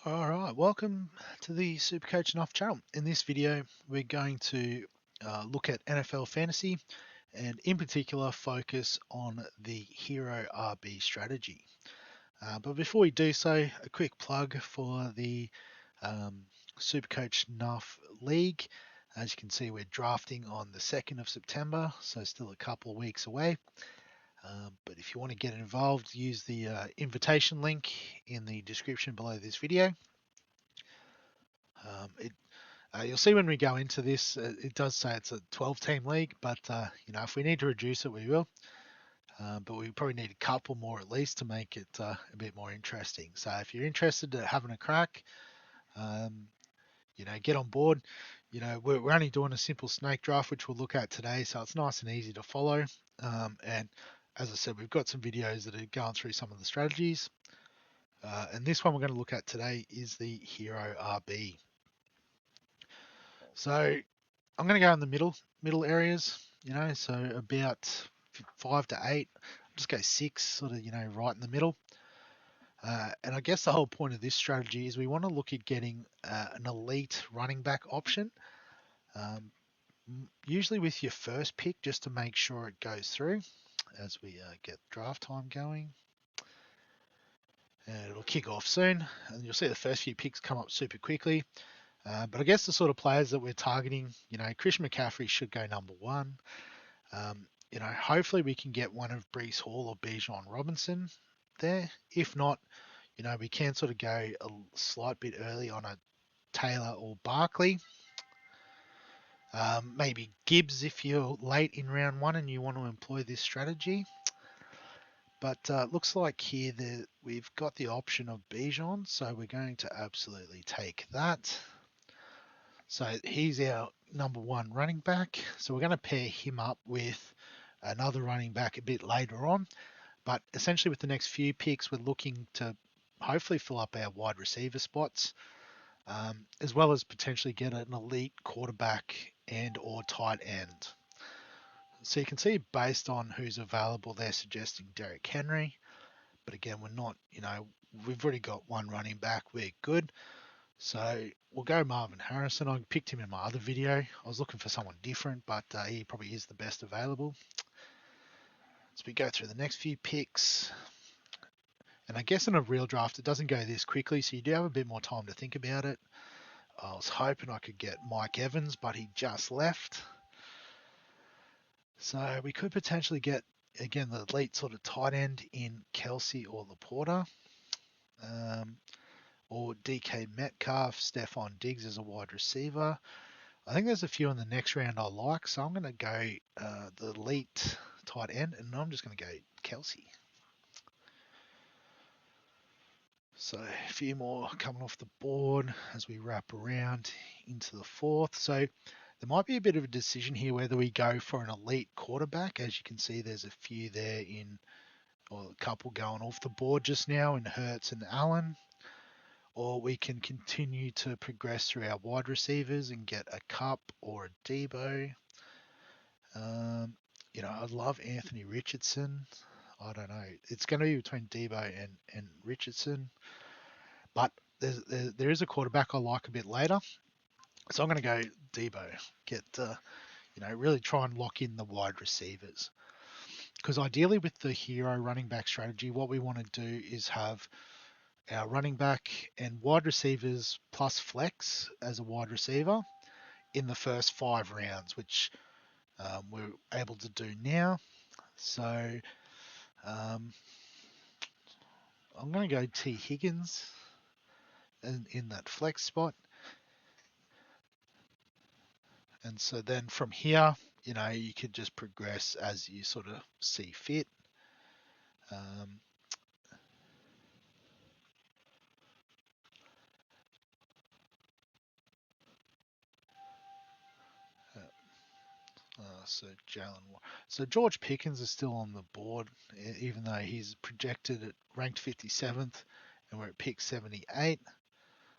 Alright, welcome to the Supercoach and Off channel. In this video, we're going to look at NFL fantasy and in particular focus on the Hero RB strategy. But before we do so, a quick plug for the Supercoach Nuff League. As you can see, we're drafting on the 2nd of September, so still a couple of weeks away. But if you want to get involved, use the invitation link in the description below this video. You'll see when we go into this, it does say it's a 12-team league, but if we need to reduce it, we will. But we probably need a couple more at least to make it a bit more interesting. So if you're interested in having a crack, get on board. We're only doing a simple snake draft, which we'll look at today, so it's nice and easy to follow. And as I said, we've got some videos that are going through some of the strategies. And this one we're going to look at today is the Hero RB. So I'm going to go in the middle areas, so about 5 to 8. I'll just go 6, sort of, right in the middle. And I guess the whole point of this strategy is we want to look at getting an elite running back option, usually with your first pick, just to make sure it goes through as we get draft time going. And it'll kick off soon, and you'll see the first few picks come up super quickly. But I guess the sort of players that we're targeting, Christian McCaffrey should go number 1. Hopefully we can get one of Breece Hall or Bijan Robinson there. If not, we can sort of go a slight bit early on a Taylor or Barkley. Maybe Gibbs if you're late in round 1 and you want to employ this strategy. But looks like here that we've got the option of Bijan, so we're going to absolutely take that. So he's our number 1 running back. So we're going to pair him up with another running back a bit later on. But essentially with the next few picks, we're looking to hopefully fill up our wide receiver spots, as well as potentially get an elite quarterback and or tight end. So you can see based on who's available, they're suggesting Derrick Henry. But again, we're not, we've already got one running back. We're good. So we'll go Marvin Harrison. I picked him in my other video. I was looking for someone different, but he probably is the best available. So we go through the next few picks. And I guess in a real draft, it doesn't go this quickly, so you do have a bit more time to think about it. I was hoping I could get Mike Evans, but he just left. So we could potentially get, again, the elite sort of tight end in Kelsey or Laporta. Or DK Metcalf, Stephon Diggs as a wide receiver. I think there's a few in the next round I like, so I'm going to go the elite tight end, and I'm just going to go Kelsey. So a few more coming off the board as we wrap around into the 4th. So there might be a bit of a decision here whether we go for an elite quarterback. As you can see, there's a few there or a couple going off the board just now in Hurts and Allen. Or we can continue to progress through our wide receivers and get a Cup or a Debo. I love Anthony Richardson. I don't know. It's going to be between Debo and Richardson. But there is a quarterback I like a bit later. So I'm going to go Debo. Get, really try and lock in the wide receivers. Because ideally with the hero running back strategy, what we want to do is have our running back and wide receivers plus flex as a wide receiver in the first 5 rounds, which we're able to do now. So I'm going to go T. Higgins in that flex spot. And so then from here, you could just progress as you sort of see fit. So George Pickens is still on the board, even though he's projected at ranked 57th, and we're at pick 78.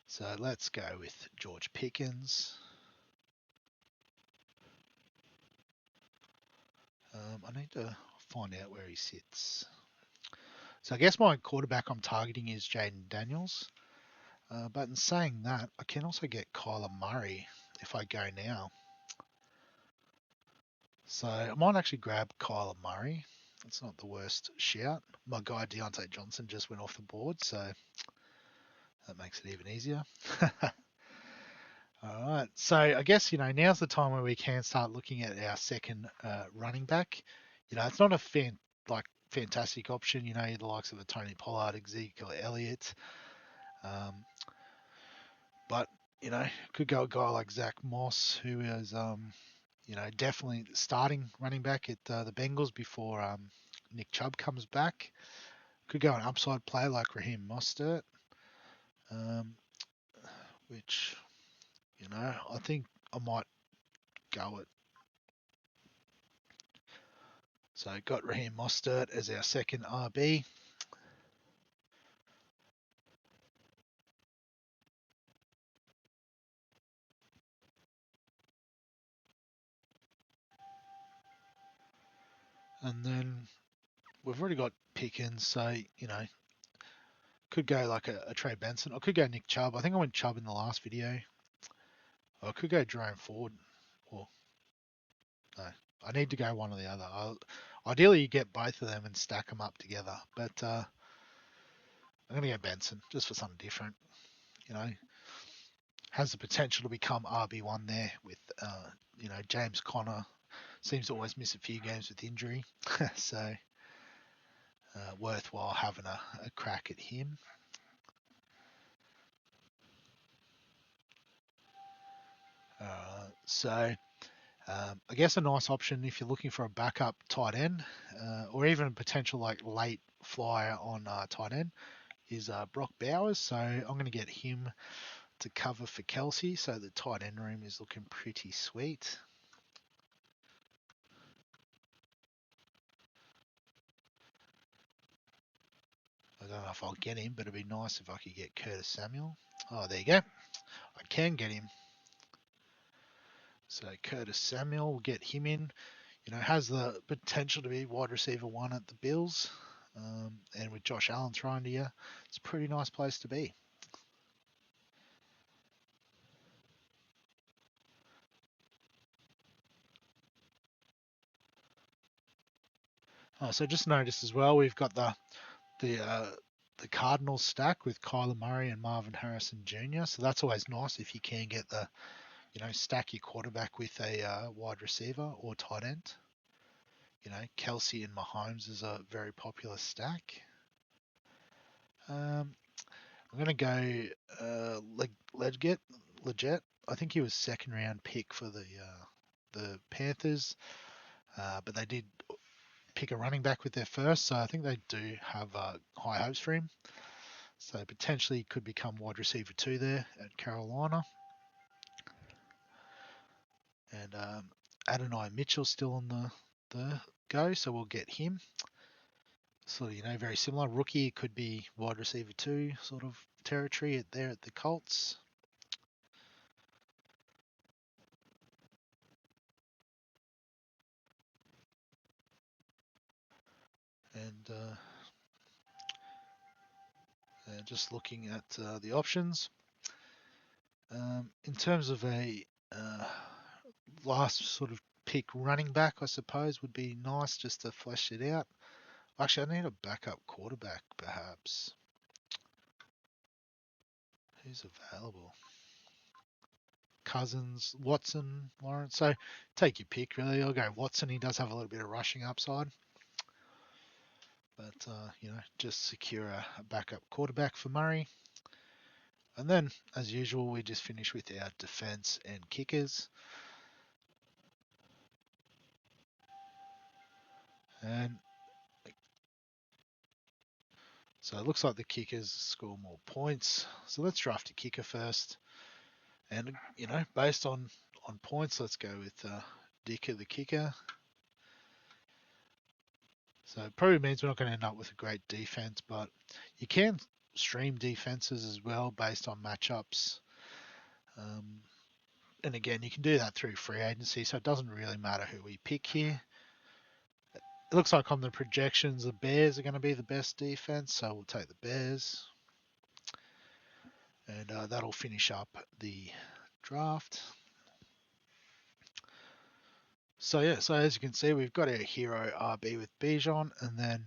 So let's go with George Pickens. I need to find out where he sits. So I guess my quarterback I'm targeting is Jaden Daniels. But in saying that, I can also get Kyler Murray if I go now. So I might actually grab Kyler Murray. That's not the worst shout. My guy Deontay Johnson just went off the board, so that makes it even easier. All right. So I guess, now's the time where we can start looking at our second running back. It's not a fantastic option, the likes of a Tony Pollard, Ezekiel Elliott. But, could go a guy like Zach Moss, who is, definitely starting running back at the Bengals before Nick Chubb comes back. Could go an upside play like Raheem Mostert, which, I think I might go it. So got Raheem Mostert as our second RB. And then we've already got Pickens, so, could go like a Trey Benson. I could go Nick Chubb. I think I went Chubb in the last video. Or I could go Jerome Ford. Or, no, I need to go one or the other. Ideally, you get both of them and stack them up together. But I'm going to go Benson just for something different. Has the potential to become RB1 there with, James Conner. Seems to always miss a few games with injury. So worthwhile having a crack at him. So I guess a nice option if you're looking for a backup tight end or even a potential like late flyer on tight end is Brock Bowers. So I'm going to get him to cover for Kelsey. So the tight end room is looking pretty sweet. I don't know if I'll get him, but it'd be nice if I could get Curtis Samuel. Oh, there you go. I can get him. So Curtis Samuel, we'll get him in. Has the potential to be wide receiver 1 at the Bills. And with Josh Allen thrown to you, it's a pretty nice place to be. So just notice as well, we've got the Cardinals stack with Kyler Murray and Marvin Harrison Jr. So that's always nice if you can get the, stack your quarterback with a wide receiver or tight end. Kelsey and Mahomes is a very popular stack. I'm going to go Leggett. I think he was second round pick for the Panthers, but they did pick a running back with their first, so I think they do have high hopes for him. So potentially could become wide receiver 2 there at Carolina. And Adonai Mitchell still on the go, so we'll get him. So, very similar. Rookie could be wide receiver 2 sort of territory there at the Colts. And just looking at the options. In terms of a last sort of pick running back, I suppose, would be nice just to flesh it out. Actually, I need a backup quarterback, perhaps. Who's available? Cousins, Watson, Lawrence. So take your pick, really. I'll go Watson. He does have a little bit of rushing upside. But, just secure a backup quarterback for Murray. And then, as usual, we just finish with our defense and kickers. And so it looks like the kickers score more points. So let's draft a kicker first. And, based on points, let's go with Dicker the kicker. So it probably means we're not going to end up with a great defense, but you can stream defenses as well based on matchups. And again, you can do that through free agency, so it doesn't really matter who we pick here. It looks like on the projections, the Bears are going to be the best defense, so we'll take the Bears. And that'll finish up the draft. So yeah, so as you can see, we've got our hero RB with Bijan, and then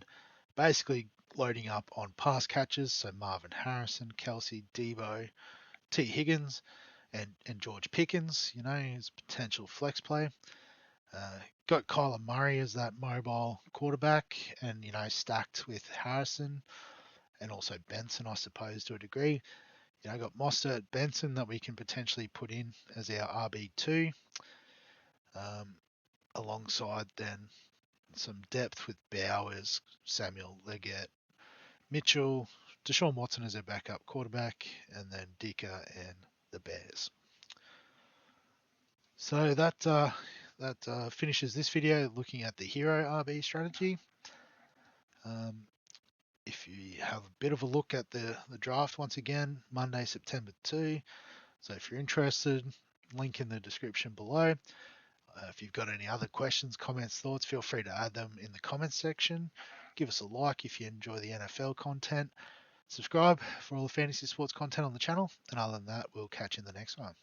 basically loading up on pass catches. So Marvin Harrison, Kelsey, Debo, T. Higgins, and George Pickens. You know, his potential flex play. Got Kyler Murray as that mobile quarterback, and you know, stacked with Harrison and also Benson, I suppose, to a degree. You know, got Mostert, Benson that we can potentially put in as our RB2, alongside then some depth with Bowers, Samuel Leggett, Mitchell, Deshaun Watson as our backup quarterback, and then Dicker and the Bears. So that finishes this video looking at the hero RB strategy. If you have a bit of a look at the draft once again, Monday, September 2. So if you're interested, link in the description below. If you've got any other questions, comments, thoughts, feel free to add them in the comments section. Give us a like if you enjoy the NFL content. Subscribe for all the fantasy sports content on the channel. And other than that, we'll catch you in the next one.